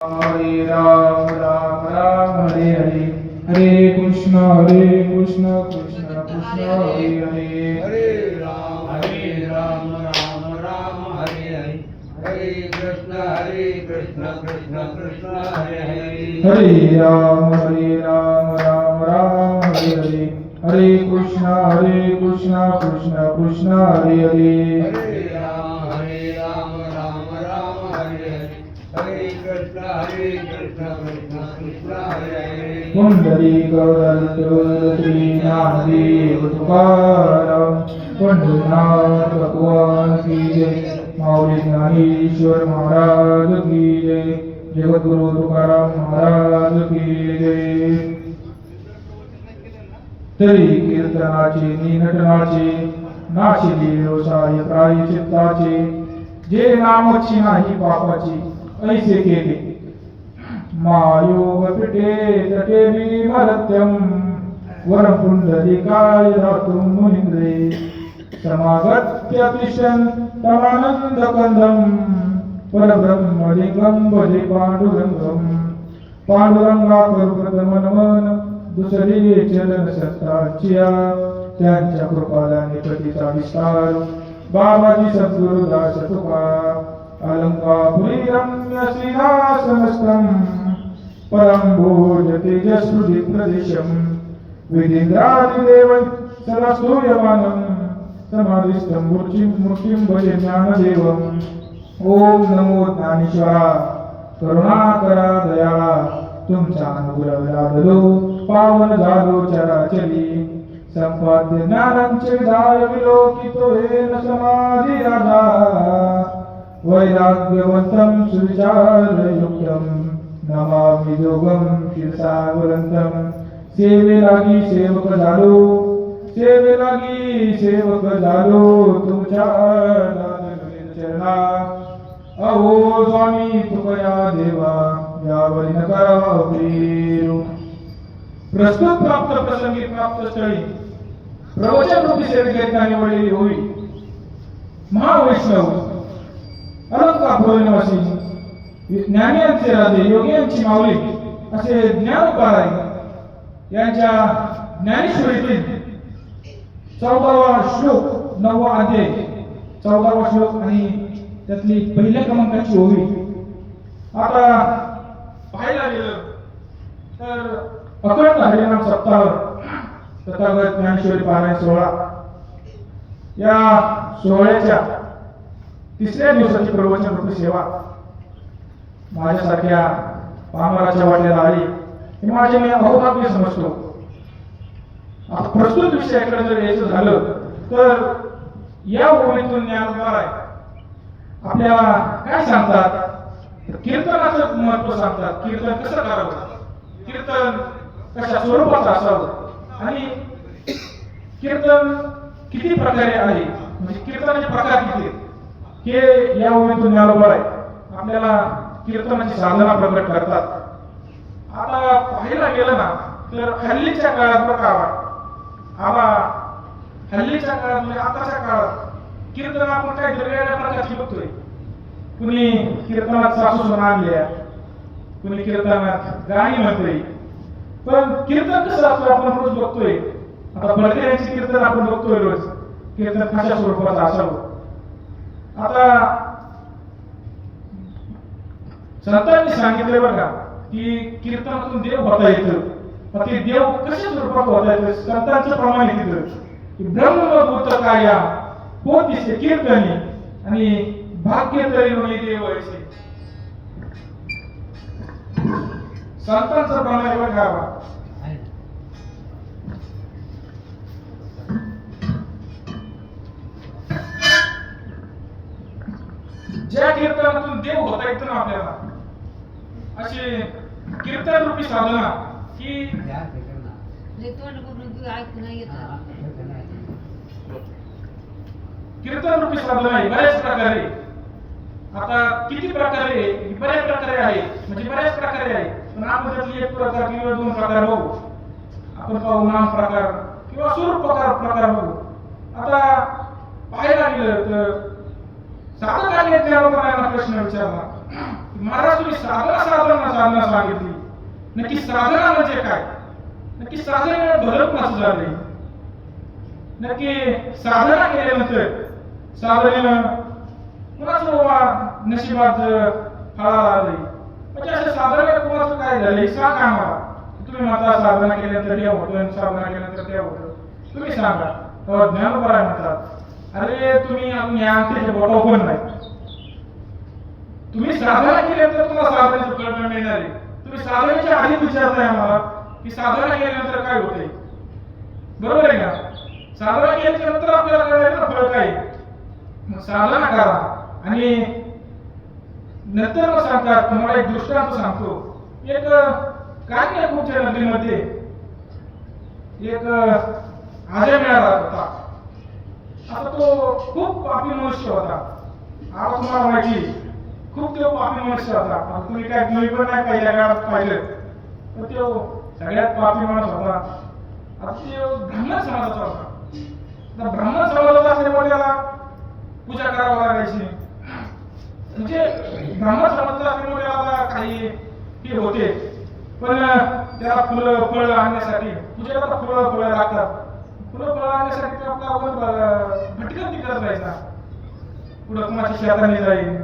हरे राम राम राम हरे हरे, हरे कृष्ण कृष्ण कृष्ण हरे हरे, हरे राम राम राम हरे हरे, हरे कृष्ण कृष्ण कृष्ण हरे हरे, हरे राम राम राम हरे हरे, हरे कृष्ण कृष्ण कृष्ण हरे हरे, हरे राम राम राम हरे हरे, हरे कृष्ण कृष्ण कृष्ण हरे हरे, पुंडरीकवरद श्री ज्ञानदेव तुकाराम, पंढरीनाथ भगवान की जय, माऊली ज्ञानेश्वर महाराज की जय, जगद्गुरु तुकाराम महाराज की जय. तरी कीर्तनाचे निनटनाचे, नाशिले व्यवसाय प्रायचित्ताचे, जे नामची नाही पापाची ऐसे केले, मायोग पिटे तटे विमलत्यम, वरपुंडलिकाय धातुं मुनिन्द्रे, समागत्यतिशन् तमानंद कंदम, परब्रह्मलिंगम भजे पांडुरंगम, पांडुरंगा करुप्रथम नमन, दुसरे चरण सत्ताचिया, त्यांच्या कृपालाने पतीचा विस्तार, बाबाजी सद्गुरुदास तुका, अलंकापुरी रम्य श्रीनासनस्थं, परं भोज तेजस्वी प्रदेशं, वेदेन्द्रादिदेव सदा स्तूयमानं, समाधिस्थं मूर्तिं भजे ज्ञानदेवम्. ओम नमो ज्ञानेश्वरा, करुणाकरा दयाळा, तुमचा अनुग्रह लाभलो पावन झालो चराचरी, संपाद्य ज्ञानांचे दाय विलोकितो येन समाधी राजा, वैराग्यवंतं सुविचारयुक्तं, नमामि योगं शिरसावरंतं, सेवेलागी सेवक झालो, सेवेलागी सेवक झालो, तुमच्या चरणा. अहो स्वामी तुकया देवा, यावरी नका प्रिय. प्रस्तुत प्राप्त प्रसंगी प्राप्त स्थळी प्रवचन रूपी सेविकेता निवडलेली होई महावैष्णव अलंकापुर निवासी, ज्ञानियांचे राजे, योगियांची माऊली असे ज्ञानोपाराय यांच्या ज्ञानेश्वरीतील 14वा श्लोक 9वा अध्याय 14वा श्लोक आणि त्यातली पहिल्या क्रमांकाची ओवी. आता पाहायला गेलं तर अखंड हरिनाम सप्ताह तथागत ज्ञानेश्वरी पारायण सोहळा या सोहळ्याच्या तिसऱ्या दिवसाची प्रवचन रूपी सेवा माझ्यासारख्या पामराच्या वाटेला आली हे माझे मी अहोभाग्य समजतो. आता प्रस्तुत विषयाकडे जर यायचं झालं तर या ओळीतून ज्ञानोपाराय आपल्याला काय सांगतात, कीर्तनाचं महत्व सांगतात, कीर्तन कसं करावं, कीर्तन कशा स्वरूपाचं असावं आणि कीर्तन किती प्रकारे आहे, म्हणजे कीर्तनाचे प्रकार किती हे या ओळीतून ज्ञानोपाराय आपल्याला कीर्तनाची साधना प्रकट करतात. आता पाहायला गेलं ना तर हल्लीच्या काळात बघा आबा, हल्लीच्या काळात म्हणजे आताच्या काळात कीर्तन आपण काय वेगवेगळ्या प्रकारची बघतोय. कुणी कीर्तनात सासू सुना आणल्या, कुणी कीर्तनात गाणी म्हणतोय, पण कीर्तन कसं असतं आपण रोज बघतोय. आता बडकऱ्यांचे कीर्तन आपण बघतोय रोज, कीर्तन कशा स्वरूपाचं असावं. आता संतांनी सांगितले बघा की कीर्तनातून देव होता येतं, पण ते देव कशा स्वरूपात होता येतं. संतांचं प्रमाण येतं की ब्रह्मभूत काया होतीसे कीर्तनी आणि भाग्य तरी देव ऐसे. संतांचं प्रमाण बघा. ज्या कीर्तनातून देव होता येतो ना आपल्याला, अशी कीर्तन रूपी साधना ही कीर्तन रूपी साधना आहे बऱ्याच प्रकारे. आता किती प्रकारे, बऱ्याच प्रकारे आहे, म्हणजे बऱ्याच प्रकारे आहे, पण आपण त्यातली एक प्रकार किंवा दोन प्रकार बघू. आपण पाहू नाम प्रकार किंवा स्वरूप प्रकार बघू. आता पाहायला गेलं तर साधकाने ज्ञानोपारायणा प्रश्न विचारला महाराज तुम्ही साधना सांगितली. नक्की साधना म्हणजे काय? नक्की साधनेने भलं कुणाचं झालंय? नक्की साधना केल्यानंतर साधनेनं कुणाचं बाबा नशिबात फळाला आलंय? म्हणजे असं साधना कुणाचं काय झालंय सांगा आम्हाला. तुम्ही म्हणता साधना केल्यानंतर हे होतं, साधना केल्यानंतर ते होतं. तुम्ही सांगा. तेव्हा ज्ञानोबा म्हणतात, अरे तुम्ही अजून या अंगठीच्या बोटावर पण नाही. तुम्ही साधना केल्यानंतर तुम्हाला साधनेचं फळ मिळणार आहे. तुम्ही साधनेच्या आधी विचारताय आम्हाला की साधना केल्यानंतर काय होते? बरोबर आहे का? साधना केल्यानंतर आपल्याला कळलं ना फळ काय. मग साधना करा आणि नंतर मग सांगतात. तुम्हाला एक दृष्टांत सांगतो. एक कान्याकुब्जा नदीमध्ये एक आजा मिळाला होता. आता तो खूप पापी मनुष्य होता. आता तुम्हाला माहिती खूप तो पापी मनुष्य होता. आता तुम्ही काय तुम्ही पण नाही पहिल्या काळात पाहिलं तर तो सगळ्यात पापी माणूस होता. आता तो ब्राह्मण समाजाचा होता. तर ब्राह्मण समाजाचा असल्यामुळे त्याला पूजा करावी लागायची. म्हणजे ब्राह्मण समाजाचा असल्यामुळे त्याला काही हे होते. पण त्याला फुलं फळं आणण्यासाठी पूजेला तर फुलं लागतात. फुलं आणण्यासाठी ते आपला भटकंती करत राहायचा. पुढं कुणाची शेताने जाईल.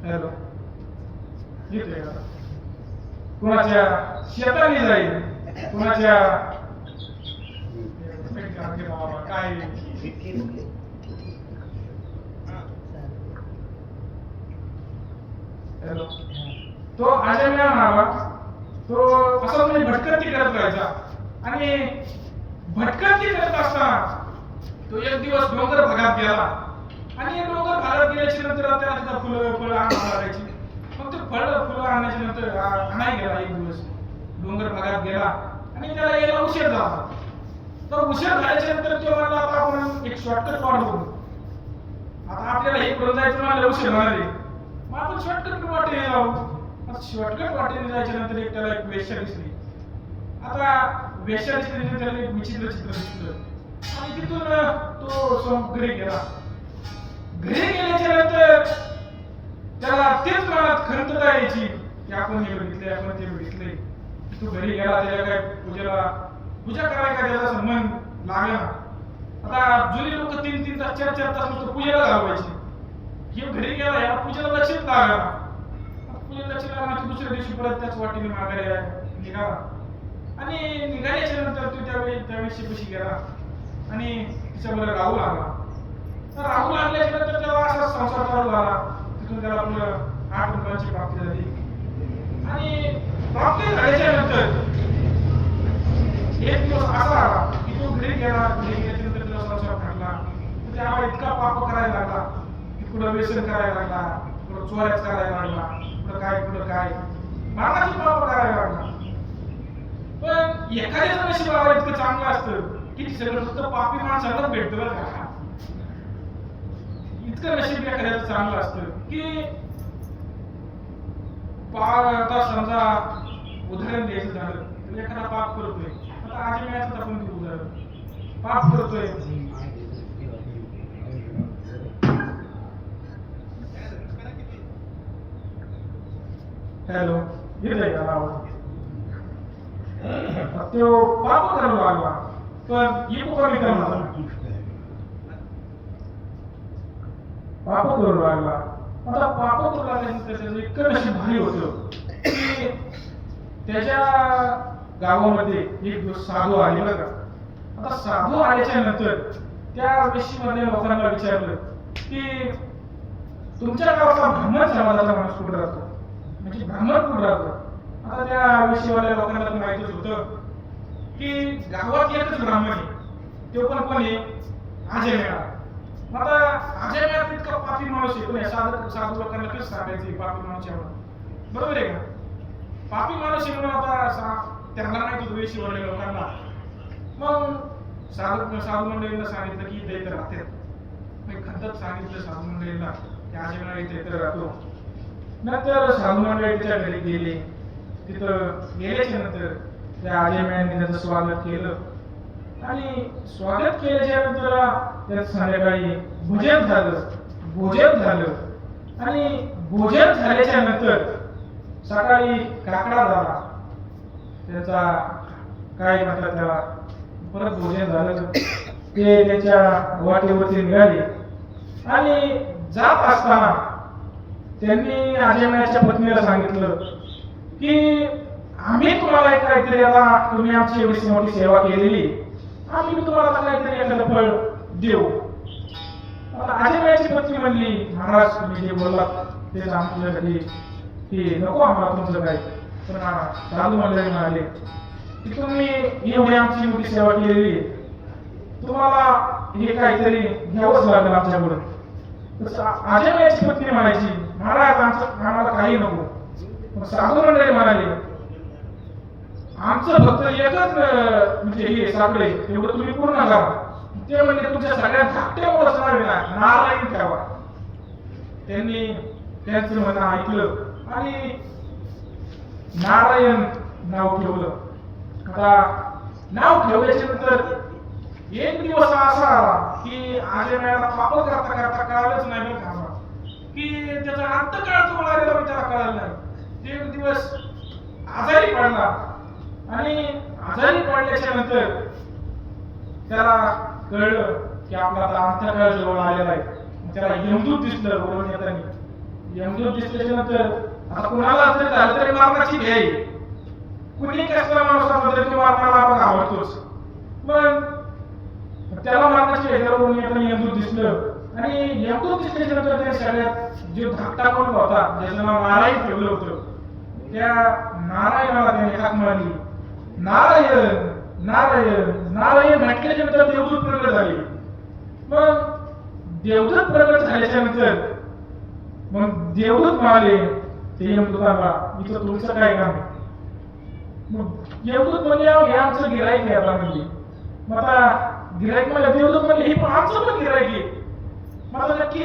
हॅलो, येतोय का? कुणाच्या शेताने जाईल, कुणाच्या काय हॅलो, तो आजा मिळाला. तो असा म्हणजे भटकंती करत राहायचा. आणि भटकंती करत असताना तो एक दिवस डोंगर भागात गेला. आणि डोंगर भागात गेल्याच्या नंतर त्याला तिथं फुलं आणायला लागायची. मग ते फुलं आणण्याच्या नंतर आणाय गेला. एक दिवस डोंगर भागात गेला आणि त्याला यायला उशीर झाला. तर उशीर झाल्याच्या नंतर तो म्हणला आता आपण एक शॉर्टकट वाट बघू. आता आपल्याला हे करून जायचं मला उशीर होणार आहे. मग आपण शॉर्टकट वाटेने जाऊ. शॉर्टकट वाटेने जायच्या नंतर एक त्याला एक वेश्या दिसली. आता वेश्या दिसली त्याला एक विचित्र चित्र दिसलं. आणि तिथून तो घरी गेला. घरी गेल्याच्या नंतर त्याला तेच मनात खंतता यायची की आपण हे बघितले, आपण ते बघितले. तो घरी गेला. त्याला काय पूजा करायला त्याचा मन लागला. आता जुनी लोक 3-3 तास 4-4 तास नुसतं पूजेला घालवायचे. हे घरी गेला या पूजेला लक्षच लागला. पूजेला लक्ष लागला. दुसऱ्या दिवशी परत त्याच वाटेने माघारी निघाला. आणि निघाल्याच्या नंतर तो त्या वेशीपाशी गेला आणि तिच्याबरोबर राहू लागला. तर राहू लागल्याच्या नंतर त्याला असा संसार चालू झाला. तिथून त्याला पुढं 8 रुपयाची प्राप्ती झाली. आणि प्राप्ती झाल्याच्या नंतर एक दिवस असा आला की तो घरी गेला. घरी गेल्याच्या नंतर त्याला संसार घडला. त्याला इतका पाप करायला लागला की पुढं व्यसन करायला लागला, पुढं चोऱ्याच करायला लागला, पुढं काय मानाची पाप करायला लागला. पण एखाद्याचं नशीब बाबा इतकं चांगलं असतं की सगळं फक्त पापी माणसालाच भेटतं बरं का. इतकं नशीब एखाद्याचं चांगलं असतं की आता समजा उदाहरण द्यायचं झालं तर एखादा पाप करतोय. आता आजी मिळायचं आपण ते उदाहरण पाप करतोय. हॅलो, येतोय का आवाज? तो पाप करायला लागला पण इको कमी करणार पाप करू लागला. आता पाप करू लागल्यानंतर इतकं नशीब भारी होतं की त्याच्या गावामध्ये एक साधू आले बरं का. आता साधू आल्याच्या नंतर त्या वेशीमधल्या लोकांना विचारलं की तुमच्या गावाचा ब्राह्मण समाजाचा माणूस कुठे राहतो, म्हणजे ब्राह्मण कुठे राहतो. आता त्या वेशीवाल्या लोकांना माहितीच होतं की गावात एकच ब्राह्मण आहे. तो पण कोण आहे? आजय मेळा. आता आजय मेळा इतका पापी माणूस आहे. पण साधू लोकांना कसं सांगायचं पापी माणूस एवढा, बरोबर आहे का? पापी माणूस म्हणून आता त्यांना माहिती होतं वेशीवाल्या लोकांना. मग साधू मंडळींना सांगितलं की इथे राहते. खंतच सांगितलं साधू मंडळींना की आजय मेळा इथे राहतो. नंतर साधू मंडळी त्याच्या घरी गेले. तिथं गेल्याच्या नंतर त्या आजयमायांनी त्याचं स्वागत केलं आणि स्वागत केल्याच्या नंतर त्यात संध्याकाळी भोजन झालं आणि भोजन झाल्याच्या नंतर सकाळी काकडा झाला त्याचा काय म्हणतात त्याला परत भोजन झालं ते त्याच्या वाटेवरती निघाले आणि जात असताना त्यांनी आजयमायाच्या पत्नीला सांगितलं की आम्ही तुम्हाला एक काहीतरी आता तुम्ही आमची एवढी मोठी सेवा केलेली आम्ही तुम्हाला आता काहीतरी एखादं फळ देऊ. आजयमायाची पत्नी म्हणली महाराज तुम्ही जे बोललात तेच आमच्यासाठी की नको आम्हाला तुमचं काही. पण साधू मंडळी म्हणाले की तुम्ही एवढी आमची मोठी सेवा केलेली तुम्हाला हे काहीतरी घ्यावंच लागेल आमच्याकडून. आजयमायाची पत्नी म्हणायची महाराज आम्हाला काही नको. पण साधू मंडळी म्हणाले आमचं फक्त एकच म्हणजे हे सापडे तेवढं तुम्ही पूर्ण करा. ते म्हणजे तुमच्या सगळ्या धाकट्यामुळेच नारायण ठेवा. त्यांनी त्यांचं म्हणणं ऐकलं आणि नारायण नाव ठेवलं. आता नाव ठेवल्याच्या नंतर एक दिवस असा आला की आजयमायाला पाप करता करता कळालंच नाही की त्याचा अंतकाळ जवळ आलेला त्याला कळालं नाही. ते एक दिवस आजारी पडला आणि आजारी पडल्याच्या नंतर त्याला कळलं की आपला आता अंतकाळ जवळ आलेला आहे. त्याला यमदूत दिसलं वरून येताना. यमदूत दिसल्याच्या नंतर आता कुणाला जरी झालं तरी मरणाची भीती. कुणी कसला माणूस असला तरी मरणाला आपण आवडतोच. पण त्याला मरणाची भीती वरून येताना यमदूत दिसलं आणि यमदूत दिसल्याच्या नंतर त्या सगळ्यात जो धाकटा कोण होता ज्याचं नाव नारायण ठेवलं होतं त्या नारायणाला त्याने हाक मारली नारायण नारायण नारायण म्हटल्याच्या नंतर देवदूत प्रगट झाले. मग देवदूत प्रगट झाल्याच्या नंतर मग देवदूत म्हणाले ते यमदूताला इथं तुमचं काय काम. मग यमदूत म्हणले हे आमचं गिराईक आहे आता म्हणजे. मग आता गिराईक म्हणलं देवदूत म्हणले हे पण आमचं पण गिराईक आहे. मला नक्की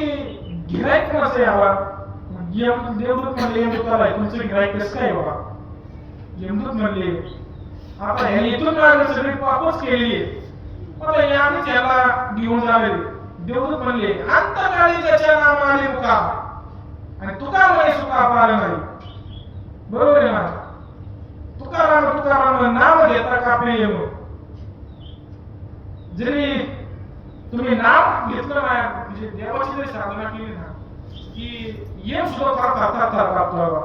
गिराईक कोणाचं आहे आला. देवदूत म्हणले यमदूताला तुमचं गिराईक कसं काय बाबा. यमदूत म्हणले आता ह्याने इथून मागे सगळी पापच केलेली आहे. मला यानेच याला घेऊन जावे. देवदूत म्हणले अंतकाळी त्याच्या नामाने मुका आणि तुका म्हणे सुका पार नाही. बरोबर आहे ना. तुकाराम नाम घेता कापे येम. जरी तुम्ही नाम घेतलं ना म्हणजे देवाची जरी साधना केली ना की येम सुद्धा फार थर कापतो.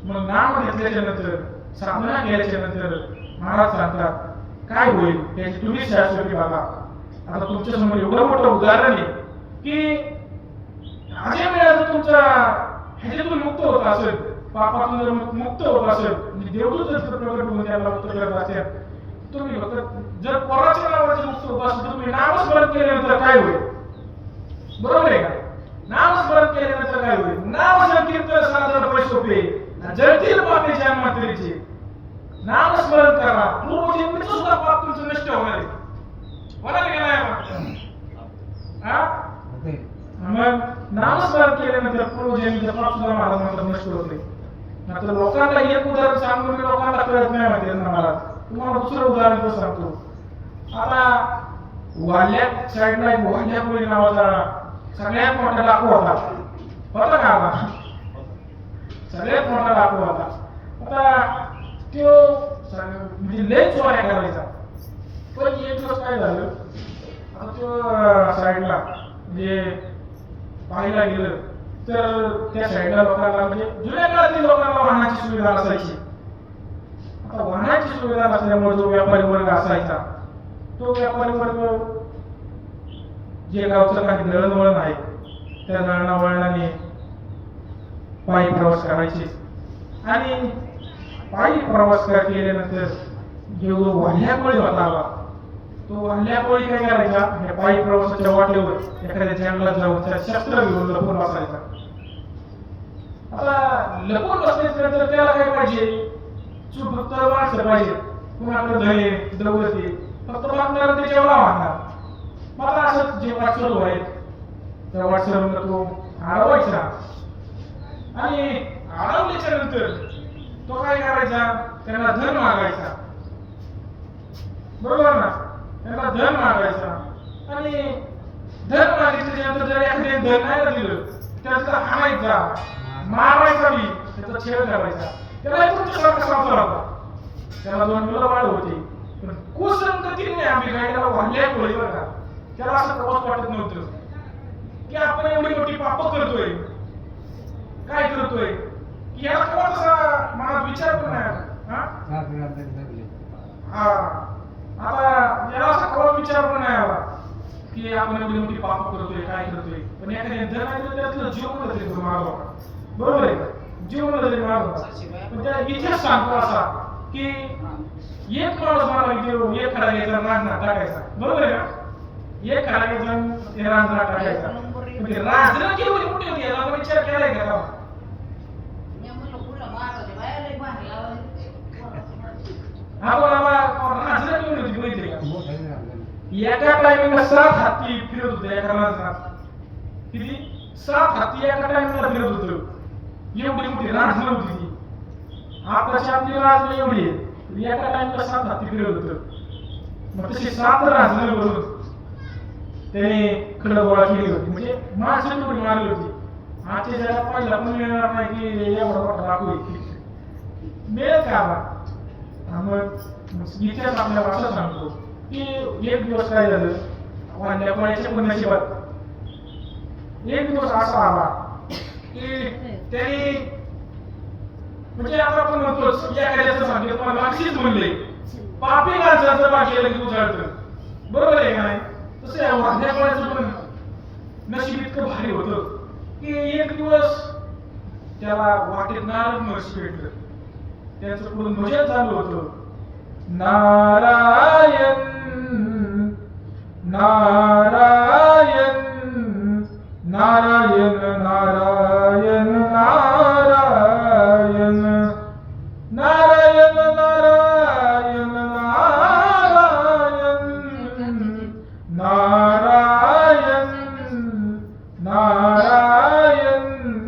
मग नाम घेतल्याच्या नंतर साधना केल्याच्या नंतर महाराज सांगतात काय होईल त्याची तुम्ही शाश्वती बघा. आता तुमच्या समोर एवढं मोठं उदाहरण आहे की आजयमाया जर तुमच्या ह्याच्यातून मुक्त होत असेल पापातून जर मुक्त होत असेल म्हणजे देवदूत जर प्रगट होऊन त्याला मुक्त करत असेल तुम्ही फक्त जर पोराच्या नावाचे मुक्त होत असेल तर तुम्ही नामस्मरण केल्यानंतर काय होईल. बरोबर आहे का. नामस्मरण केल्यानंतर काय होईल. नाम संकीर्तन साधन पैसोपे जळतील पापे जन्मात्रेचे. नामस्मरण करा पूर्वजन्मीचं सुद्धा पाप तुमचं नष्ट होणार आहे. होणार की नाही. मग नामस्मरण केल्यानंतर पूर्वजन्मीचं पाप सुद्धा महाराज म्हणतात नष्ट होते. आता लोकांना एक उदाहरण सांगून लोकांना कळत नाही माहिती ना महाराज. तुम्हाला दुसरं उदाहरण तर सांगतो. आता वाल्या साईडला एक वाल्यापुरी नावाचा सगळ्यात मोठा डाकू होता का. आता सगळ्यात मोठा डाकू होता. आता तो म्हणजे लय चोऱ्या करायचा. पण एक दिवस काय झालं आता तो साईडला म्हणजे पाहायला गेलं तर त्या साईडला लोकांना म्हणजे जुन्या काळातील लोकांना वाहनाची सुविधा असायची. आता वाहनाची सुविधा नसल्यामुळे जो व्यापारी वर्ग असायचा तो व्यापारी वर्ग जे गावचं काही दळणवळण आहे त्या दळणवळणाने पायी प्रवास करायचे. आणि पायी प्रवास केल्यानंतर जो वाल्याकोळी होता तो वाल्याकोळी काय करायचा या पायी प्रवासाच्या वाटेवर एखाद्या जंगलात जाऊन त्या शस्त्र घेऊन लपून बसायचा. आता लपून बसल्यानंतर त्याला काय पाहिजे फक्त माणसं पाहिजे. कुणाकडे धने दौलती फक्त मागणार ते जेवढा वाहणार. मला असं जे वाटसरू आहेत त्या वाटसरूला तो अडवायचा आणि अडवल्याच्या नंतर तो काय करायचा, त्यांना धन मागायचा, बरोबर ना, त्यांना धन मागायचा. आणि धन मागितल्यानंतर जर एखाद्याने धन नाही दिलं त्याचा हाणायचा, मारायचा बी, त्याचा छेड करायचा. त्याला तुमच्यासारखा संसार होता, त्याला 2 मुलं बाळ होती. पण कुसंगतीने आम्ही गाडीला वाढल्या गोळी बघा, त्याला असं प्रवास वाटत नव्हतं की आपण एवढी मोठी पाप करतोय, काय करतोय, की याला केव्हा तसा मला विचार पण नाही. हा आता याला असा केव्हा विचार पण नाही आला की आपण एवढी मोठी पाप करतोय, काय करतोय. पण एखाद्या धन आहे त्यातलं जीव म्हणलं तरी मारला, बरोबर आहे, जीव म्हणलं तरी मारला. पण त्या इतिहास सांगतो असा की एक माणूस मला देव एक खडा घ्यायचा, रांजणा टाकायचा, बरोबर आहे का, एक खडा घ्यायचा ते रांजणा टाकायचा. म्हणजे रांजणा केवढी मोठी होती याला विचार केलाय का? आपण रांजणा केवढी होती माहिती का? एका टायमिंगला 7 हत्ती फिरत होते एका रांजणात. किती? 7 हत्ती एका टायमिंगला फिरत होतं. एवढी मोठी रांजणा होती ती. आताची आपली रांजणा एवढी आहे, एका टाइमला 7 हत्ती फिरत होतं. मग तशी 7 रांजणं भरून त्याने खडं गोळा केली होती. म्हणजे माणसं एवढी मारली होती. आजच्या जगात पाहिला पण मिळणार नाही की एवढा मोठा राखू मिळेल का बा. मग इतिहास आपल्याला असं सांगतो की एक दिवस काय झालं, वाढल्या कोणाच्या पण नशिबात एक दिवस असा आला की त्यांनी, म्हणजे आता आपण म्हणतो एखाद्याचं सांगितलं तुम्हाला मागशीच म्हणले पापी माणसाचं बाकी लगेच उजाळतं, बरोबर आहे का नाही. तसं वाढल्या कोणाचं पण नशीब इतकं भारी होतं की एक दिवस त्याला वाटेत नारद महर्षी भेटलं. त्यांचं पुढे भजन चालू होतं, नारायण नारायण नारायण नारायण नारायण नारायण नारायण नारायण नारायण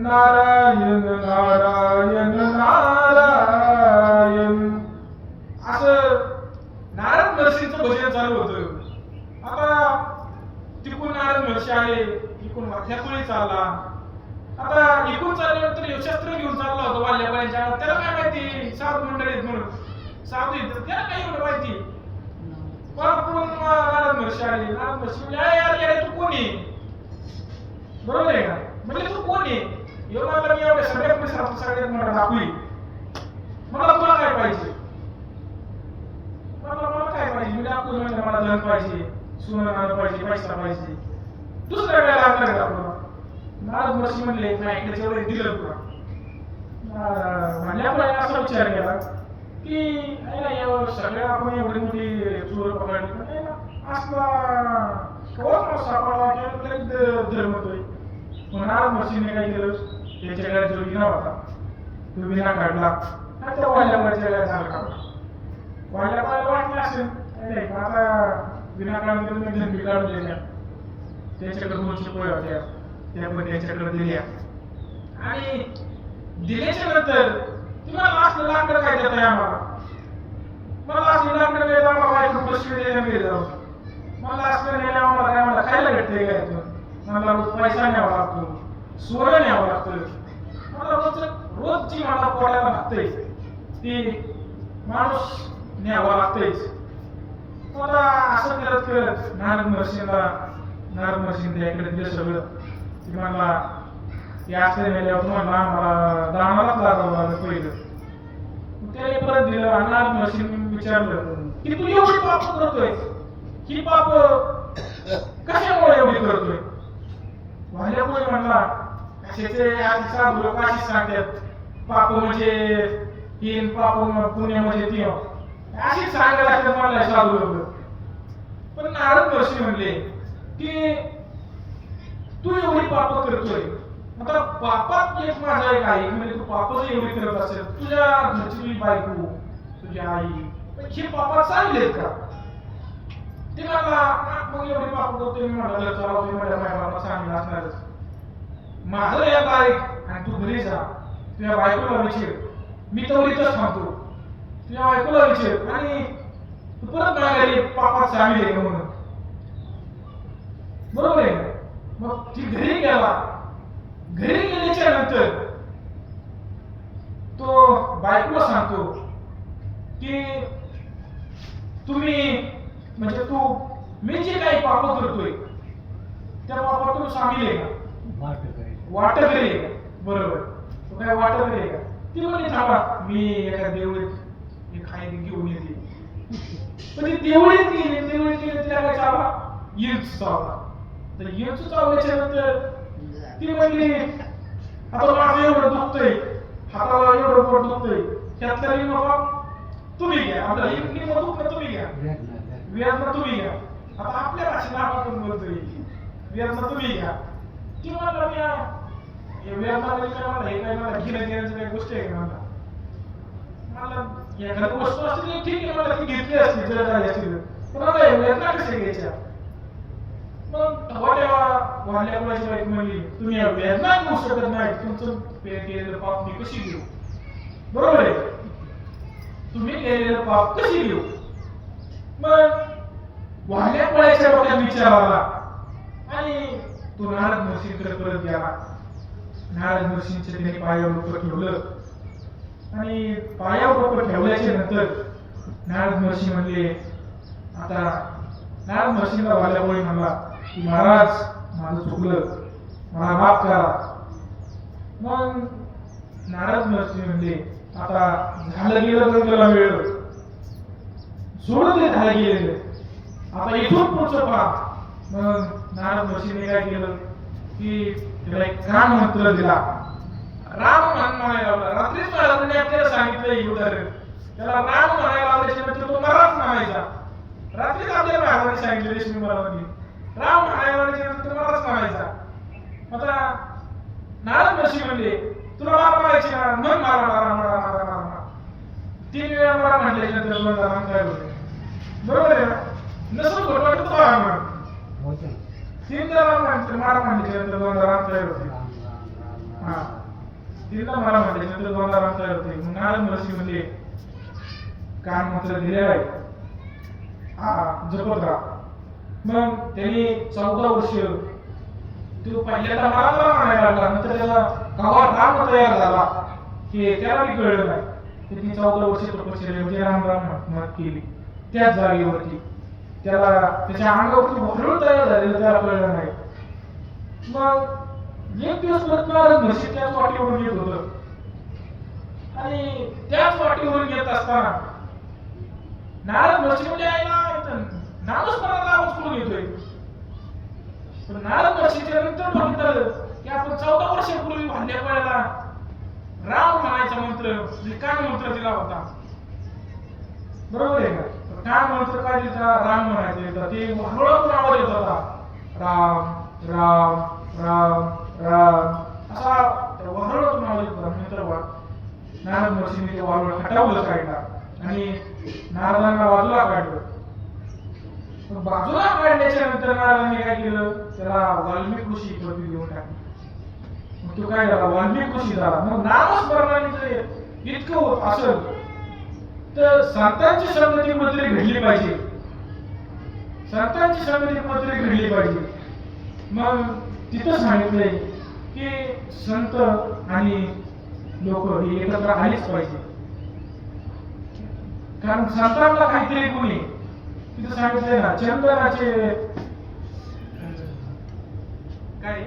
नारायण नारायण नारायण नारायण असं नारद महर्षींचं भजन चालू होतं. आता तिकून नारद महर्षी आले, इकडून वाक्याकुळी चालला. आता इकडून चालल्यानंतर शस्त्र घेऊन चालला होता वाल्याबाईंच्या. त्याला काय माहिती साधू मंडळीत म्हणून, साधू येतात त्याला काय एवढं माहिती. पण नारद महर्षी आले. नारद महर्षी म्हणजे यार यार तू कोण आहे, बरोबर आहे का, म्हणजे तू कोण आहे. एवढं आता मी एवढ्या सगळ्यात मोठा दाखवी, मला तुला काय पाहिजे, मला काय पाहिजे. मी दाखवून म्हणजे मला धन पाहिजे, सोनं पाहिजे, पैसा पाहिजे, दुसऱ्या वेळेला आपल्याकडे दाखवला. नारद महर्षी म्हणले माझ्याकडे एवढे दिलं तुला. म्हणल्यामुळे असा विचार केला की सगळ्या आपण एवढी मोठी चोर पकडली असला सापडला धर्म होतोय. मग नारद महर्षीने काय केलं, त्याच्याकडे जो विना होता तो विना काढला आणि त्या वाल्याबाईच्या गळ्यात झाला काढला. वाल्याबाईला वाटलं असेल आता विना काढून मी धनबी काढून दिल्या, त्याच्याकडे 2 शिपाई होत्या, त्या पण त्याच्याकडे दिल्या. आणि दिल्याच्या नंतर तुम्हाला असलं लाकडं काय देत आहे आम्हाला, मला असली लाकडं मिळत आम्हाला बायको पैसे द्यायला मिळत, मला असलं नेलं आम्हाला काय, मला खायला भेटतंय काय, मला रोज पैसा न्यावा लागतो, सोनं न्यावं लागतं, मला रोजची मला पोटाला लागतंय ती माणूस न्यावा लागतंयच. मला असं करत नारद महर्षींना त्याकडे दिलं सगळं. की मला या असं नेल्यावर तुम्हाला आम्हाला दानालाच लागावं पहिलं. त्याने परत दिलं. नारद महर्षींनी विचारलं की तू एवढी पाप करतोय, ही पाप कशामुळे एवढी करतोय. वाल्यामुळे म्हणला कशाचे साधू लोक अशी सांगतात, पाप म्हणजे 3, पाप पुण्य म्हणजे 3, अशी सांगायला लागतात मला साधू लोक. पण नारद महर्षी म्हणले की तू एवढी पाप करतोय, आता पापात एक माझा एक आहे, म्हणजे तू पापच एवढी करत असेल, तुझ्या घरची तुझी बायको, तुझी आई हे पापात चांगलेत का. ते मला मग एवढी पाप करतोय. मी म्हणाला चला तुम्ही माझ्या बायकोला चांगलं असणारच, माझं एक ऐक आणि तू घरी जा, तुझ्या बायकोला विचार मी तवरीतच थांबतो. तुझ्या बायकोला विचार आणि तू परत माघारी पापात सामील आहे का म्हणून. बरोबर आहे का? मग ती घरी गेला. घरी गेल्याच्या नंतर तो बायकोला सांगतो की तुम्ही म्हणजे तू मी जे काही पाप करतोय त्या पापातून सामील आहे का? वाटकरी आहे का? बरोबर. तो काय वाटकरी आहे का? ती म्हणजे थांबा मी एका देवळीत एक खाई घेऊन येते. पण ती देवळीत गेली तिला काय चालला? येऊच चावला. तर येऊच चावल्याच्या नंतर ती म्हणली आता माझं एवढं दुखतंय, हाताला एवढं पोट दुखतंय, त्यातलं मी बाबा तुम्ही घ्या. आपलं निम्म दुखणं तुम्ही घ्या, वेदना तुम्ही घ्या. आता आपल्या भाषेला आपण बोलतोय वेदना तुम्ही घ्या. ती म्हणलं मी वेदना म्हणजे काय मला हे काय मला घेणं देण्याचं काही गोष्ट आहे का? मला एखादी वस्तू असते ठीक आहे मला ती घेतली असते जर झाली असती पण मला वेदना कशा घ्यायच्या? मग वाढल्या मुलाची बाईक म्हणली तुम्ही वेदना घेऊ शकत नाही, तुमचं केलेलं पाप मी कशी घेऊ? बरोबर आहे. तुम्ही केलेलं पाप कशी घेऊ? मग वाढल्या मुलाच्या डोक्यात विचार आला आणि तो नारद महर्षींकडे परत गेला. नारद महर्षींच्या तिने पायावर डोकं ठेवलं आणि पायावर डोकं ठेवल्याच्या नंतर नारद महर्षी म्हणले आता नारद महर्षींना वाल्यामुळे म्हणला की महाराज माझं चुकलं, मला माफ करा. मग नारद महर्षी म्हणले आता झालं गेलं तर त्याला वेळ सोडून दे, झालं गेलेलं आता इथून पुढचं पहा. मग नारद महर्षीने काय केलं की त्याला एक राम मंत्र दिला. राम म्हणायला लावला. रात्रीच महाराजांनी आपल्याला सांगितलं हे उदाहरण. त्याला राम म्हणायला लावल्याच्या नंतर तो महाराज म्हणायचा. रात्रीच आपल्याला महाराजांनी सांगितलं रेशमी महाराजांनी राम म्हणायला लावल्याच्या नंतर महाराज म्हणायचा. आता नारद महर्षी म्हणले तुला मारा मारायची ना? मग मारा मारा मारा मारा मारा 3 वेळा मारा म्हटल्याच्या नंतर दोन राम काय होते? बरोबर आहे ना? नसं खोट वाटत तो राम म्हणतो 3 राम म्हणतो मारा म्हटल्याच्या नंतर दोन राम तयार होते. हा 3दा मारा म्हटल्याच्या नंतर दोन राम तयार होते. मग नारद महर्षी म्हणले कान मंत्र दिलेला आहे हा जपत राहा. मग त्यांनी 14 वर्ष तो पहिल्यांदा मला म्हणायला लागला. नंतर त्याला गावात राम तयार झाला की त्याला बी कळलं नाही. त्यांनी 14 वर्ष तपश्चर्या राम राम म्हणत केली त्याच जागेवरती. त्याला त्याच्या अंगावरती भरपूर तयार झालेलं त्याला कळलं नाही. मग एक दिवस परत नारद महर्षी त्याच वाटेवरून येत होतं आणि त्याच वाटेवरून येत असताना नारद महर्षी म्हणजे नामस्मरणाचा आवाज कुठून येतोय? पण नारद महर्षीच्या नंतर बघितलं की आपण 14 वर्षापूर्वी भांड्या पळायला राम म्हणायचा मंत्र कान मंत्र दिला होता. बरोबर आहे का? कान मंत्र काय दिला? राम म्हणायचा. ते हळूहळू आवाज येत होता राम राम राम राम असा हळूहळू आवाज येत होता. नंतर नारद महर्षीने ते वारुळ हटवलं साईडला आणि नारदांना बाजूला काढलं. बाजूला काढल्याच्या नंतर नारदांनी काय केलं? त्याला वाल्मिक ऋषी पदवी देऊन टाकली. मग तो काय झाला? वाल्मिक ऋषी झाला. मग नामस्मरणाने जर इतकं होत असेल तर संतांची संगती मध्ये घडली पाहिजे. संतांची संगती मध्ये घडली पाहिजे. मग तिथं सांगितलंय की संत आणि लोक हे एकत्र आलीच पाहिजे. कारण संतांना काहीतरी गुण आहे. तिथं सांगितलंय ना चंदनाचे काय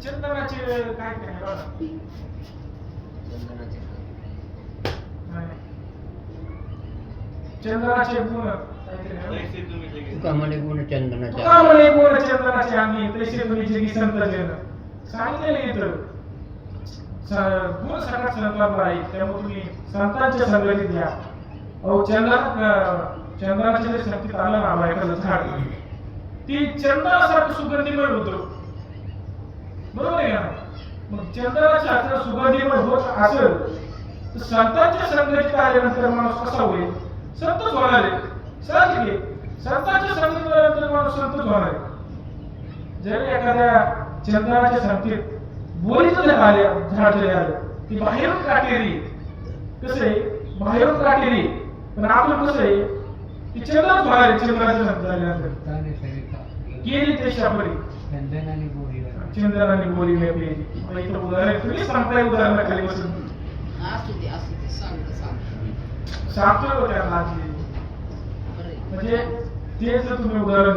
चंदनाचे काय काय चंदनाचे गुण तुकामणे गुण चंदनाचे तुकामणे गुण चंदनाचे अंगी तैसे तुम्ही जगी संत जन सांगितलेलं इथं गुण सगळ्यात संतांना आहे. त्यामुळे तुम्ही संतांच्या संगतीत घ्या. अहो चंदनाच्या जर संगतीत आलं ना एखादं झाड ती चंदनासारखं सुगंधीमय होतं. बरोबर आहे ना? मग चंदनाच्या सुगंधीमय होत असेल तर संतांच्या संगतीत आल्यानंतर माणूस कसा होईल? संतच होणार आहे. साहजिक आहे. संतांच्या संगतीत आल्यानंतर माणूस संतच होणार आहे. जर एखाद्या चंदनाच्या संगतीत बोलीचं झाड जरी आलं ती बाहेरून काटेरी कसं आहे बाहेरून काटेरी पण आपलं कसं आहे ती चंद्रच होणार आहे चंद्राच्या झाल्यानंतर केली ते शापरी चंदन आणि बोरीवर चंद्र आणि बोरी व्यापली आता इथं उदाहरण तुम्ही सांगताय उदाहरण खाली बसून असू दे सांग सांगतोय हो त्या नाचली म्हणजे ते जर तुम्ही उदाहरण